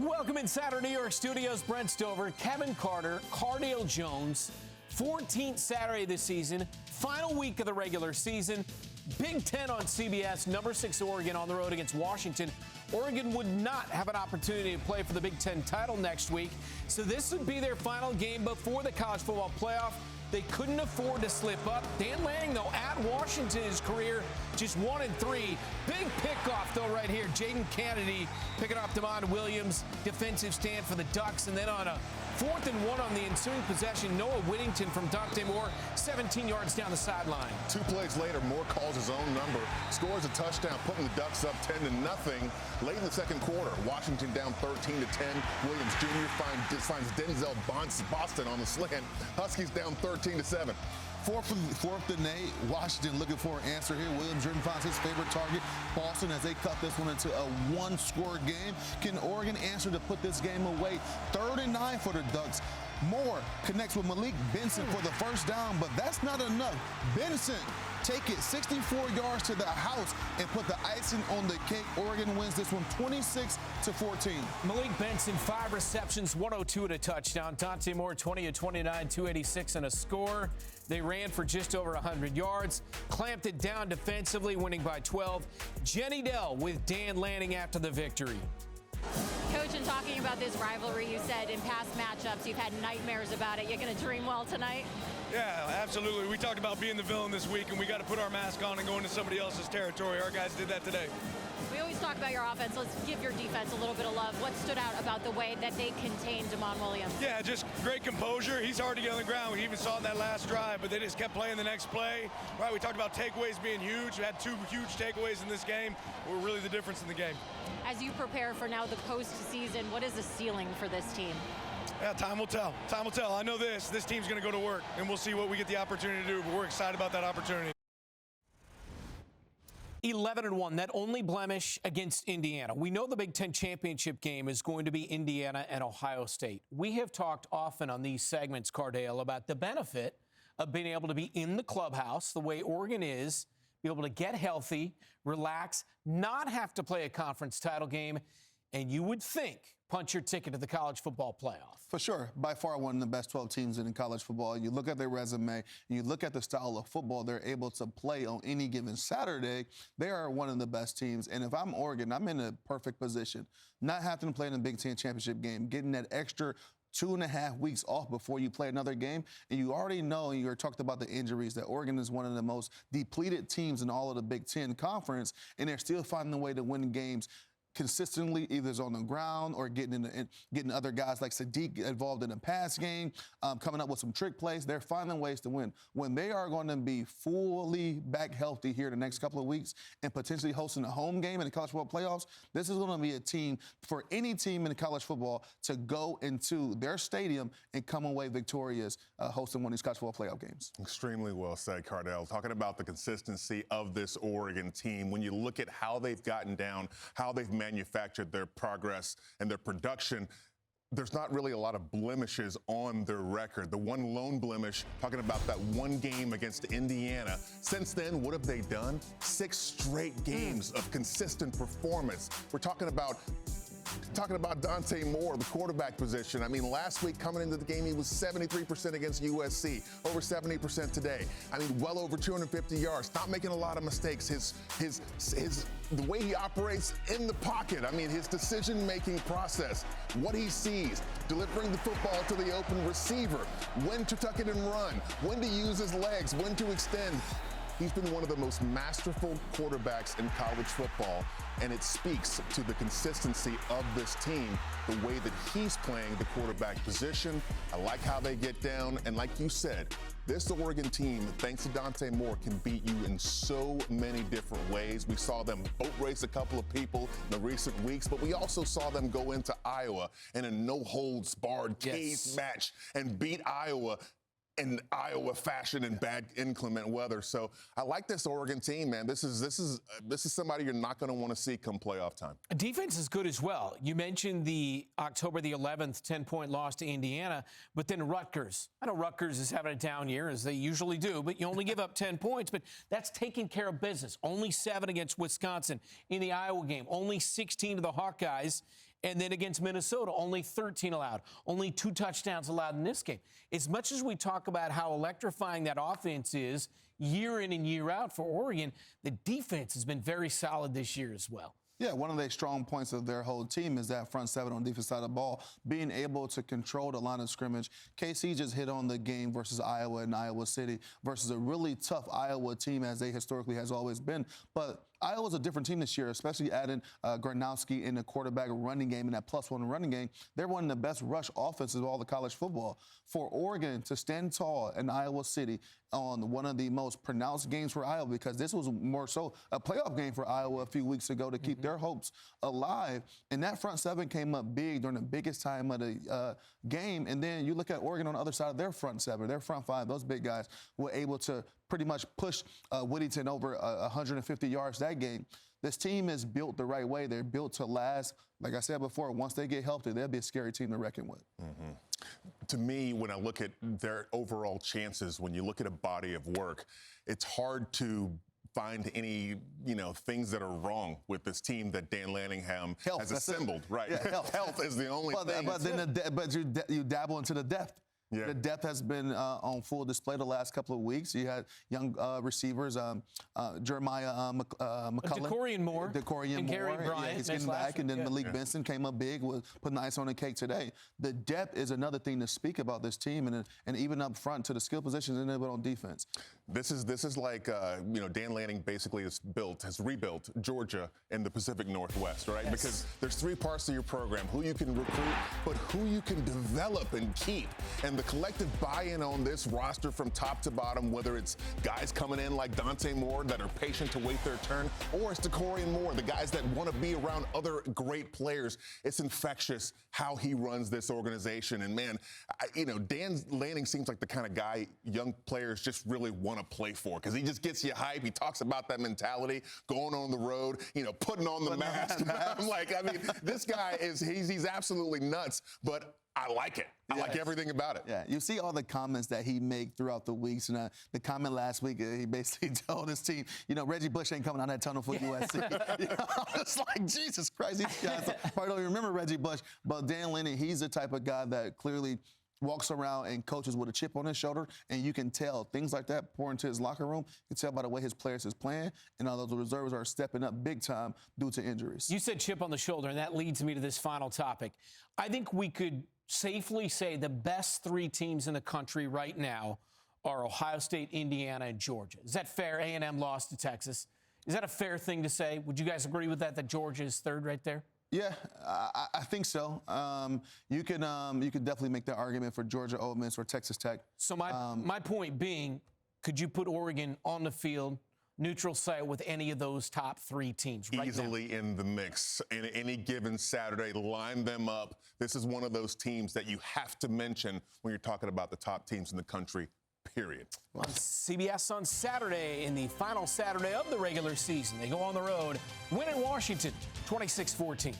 Welcome inside our New York studios. Brent Stover, Kevin Carter, Cardale Jones. 14th Saturday this season, final week of the regular season. Big Ten on CBS, number 6 Oregon on the road against Washington. Oregon would not have an opportunity to play for the Big Ten title next week, so this would be their final game before the college football playoff. They couldn't afford to slip up. Dan Lanning, though, at Washington, his career just 1-3. Big pickoff, though, right here. Jaden Kennedy picking off Damon Williams. Defensive stand for the Ducks. And then on a 4th and 1 on the ensuing possession, Noah Whittington from Dante Moore, 17 yards down the sideline. 2 plays later, Moore calls his own number, scores a touchdown, putting the Ducks up 10-0. Late in the second quarter, Washington down 13-10. Williams Jr. finds Denzel Boston on the slant. Huskies down 13-7. Fourth and 8, Washington looking for an answer here. Williams Jordan finds his favorite target, Boston, as they cut this one into a 1-score game. Can Oregon answer to put this game away? 3rd and 9 for the Ducks. Moore connects with Malik Benson for the first down, but that's not enough. Benson take it 64 yards to the house and put the icing on the cake. Oregon wins this one 26-14. Malik Benson, 5 receptions, 102 and a touchdown. Dante Moore, 20-29, 286 and a score. They ran for just over 100 yards, clamped it down defensively, winning by 12. Jenny Dell with Dan Lanning after the victory. Coach, in talking about this rivalry, you said in past matchups you've had nightmares about it. You're going to dream well tonight? Yeah, absolutely. We talked about being the villain this week, and we got to put our mask on and go into somebody else's territory. Our guys did that today. We always talk about your offense. Let's give your defense a little bit of love. What stood out about the way that they contained Damon Williams? Yeah, just great composure. He's hard to get on the ground. We even saw it in that last drive, but they just kept playing the next play. Right, we talked about takeaways being huge. We had 2 huge takeaways in this game. Were really the difference in the game. As you prepare for now the postseason, what is the ceiling for this team? Yeah, time will tell. Time will tell. I know this team's going to go to work, and we'll see what we get the opportunity to do, but we're excited about that opportunity. 11-1, that only blemish against Indiana. We know the Big Ten championship game is going to be Indiana and Ohio State. We have talked often on these segments, Cardale, about the benefit of being able to be in the clubhouse the way Oregon is, be able to get healthy, relax, not have to play a conference title game, and you would think punch your ticket to the college football playoff. For sure. By far one of the best 12 teams in college football. You look at their resume, and you look at the style of football they're able to play on any given Saturday, they are one of the best teams. And if I'm Oregon, I'm in a perfect position. Not having to play in the Big Ten championship game, getting that extra 2.5 weeks off before you play another game. And you already know, and you talked about the injuries, that Oregon is one of the most depleted teams in all of the Big Ten conference, and they're still finding a way to win games consistently, either on the ground or getting other guys like Sadiq involved in a pass game, coming up with some trick plays. They're finding ways to win. When they are going to be fully back healthy here in the next couple of weeks and potentially hosting a home game in the college football playoffs, this is going to be a team for any team in college football to go into their stadium and come away victorious hosting one of these college football playoff games. Extremely well said, Cardale. Talking about the consistency of this Oregon team, when you look at how they've gotten down, how they've manufactured their progress and their production, there's not really a lot of blemishes on their record. The one lone blemish, talking about that one game against Indiana. Since then, what have they done? 6 straight games of consistent performance. We're talking about Dante Moore, the quarterback position. I mean, last week coming into the game, he was 73% against USC, over 70% today. I mean, well over 250 yards, not making a lot of mistakes. The way he operates in the pocket, I mean, his decision-making process, what he sees, delivering the football to the open receiver, when to tuck it and run, when to use his legs, when to extend. He's been one of the most masterful quarterbacks in college football, and it speaks to the consistency of this team, the way that he's playing the quarterback position. I like how they get down, and like you said, this Oregon team, thanks to Dante Moore, can beat you in so many different ways. We saw them boat race a couple of people in the recent weeks, but we also saw them go into Iowa in a no-holds-barred cage match and beat Iowa in Iowa fashion in bad inclement weather. So I like this Oregon team, man. This is somebody you're not going to want to see come playoff time. Defense is good as well. You mentioned the October the 11th 10-point loss to Indiana, but then Rutgers. I know Rutgers is having a down year, as they usually do, but you only give up 10 points, but that's taking care of business. Only 7 against Wisconsin in the Iowa game. Only 16 to the Hawkeyes. And then against Minnesota, only 13 allowed, only 2 touchdowns allowed in this game. As much as we talk about how electrifying that offense is year in and year out for Oregon, the defense has been very solid this year as well. Yeah, one of the strong points of their whole team is that front seven on the defense side of the ball, being able to control the line of scrimmage. KC just hit on the game versus Iowa and Iowa City versus a really tough Iowa team, as they historically has always been. But Iowa's a different team this year, especially adding Gronowski in the quarterback running game and that +1 running game. They're one of the best rush offenses of all the college football. For Oregon to stand tall in Iowa City on one of the most pronounced games for Iowa, because this was more so a playoff game for Iowa a few weeks ago to keep their hopes alive. And that front seven came up big during the biggest time of the game. And then you look at Oregon on the other side of their front seven, their front five, those big guys were able to pretty much push Whittington over 150 yards that game. This team is built the right way. They're built to last. Like I said before, once they get healthy, they'll be a scary team to reckon with. Mm-hmm. To me, when I look at their overall chances, when you look at a body of work, it's hard to find any, things that are wrong with this team that Dan Lanning has assembled. Right. Yeah, health is the only thing. But you dabble into the depth. Yeah. The depth has been on full display the last couple of weeks. You had young receivers, Jeremiah McCullough. Decorian Moore. And Gary Bryant. He's getting back. And then Malik Benson came up big, put nice on the cake today. The depth is another thing to speak about this team, and even up front to the skill positions and then on defense. This is like, Dan Lanning basically has rebuilt Georgia and the Pacific Northwest, right? Yes. Because there's 3 parts to your program: who you can recruit, but who you can develop and keep. And the collective buy-in on this roster from top to bottom, whether it's guys coming in like Dante Moore that are patient to wait their turn, or it's Decorian Moore, the guys that want to be around other great players. It's infectious how he runs this organization. And man, Dan Lanning seems like the kind of guy young players just really want to play for, because he just gets you hype. He talks about that mentality, going on the road, putting on the mask. I'm like, this guy he's absolutely nuts, but I like it. I like everything about it. Yeah, you see all the comments that he made throughout the weeks. And the comment last week, he basically told his team, Reggie Bush ain't coming out that tunnel for USC. It's like, Jesus Christ, these guys probably don't even remember Reggie Bush. But Dan Lanning, he's the type of guy that clearly walks around and coaches with a chip on his shoulder, and you can tell things like that pour into his locker room. You can tell by the way his players is playing, and all those reserves are stepping up big time due to injuries. You said chip on the shoulder, and that leads me to this final topic. I think we could safely say the best 3 teams in the country right now are Ohio State, Indiana, and Georgia. Is that fair? A&M lost to Texas. Is that a fair thing to say? Would you guys agree with that Georgia is 3rd right there? Yeah, I think so. You could definitely make that argument for Georgia, Ole Miss, or Texas Tech. So my point being, could you put Oregon on the field, neutral site, with any of those top 3 teams right easily now? In the mix. In any given Saturday, line them up. This is one of those teams that you have to mention when you're talking about the top teams in the country, period. On CBS on Saturday, in the final Saturday of the regular season, they go on the road, win in Washington, 26-14.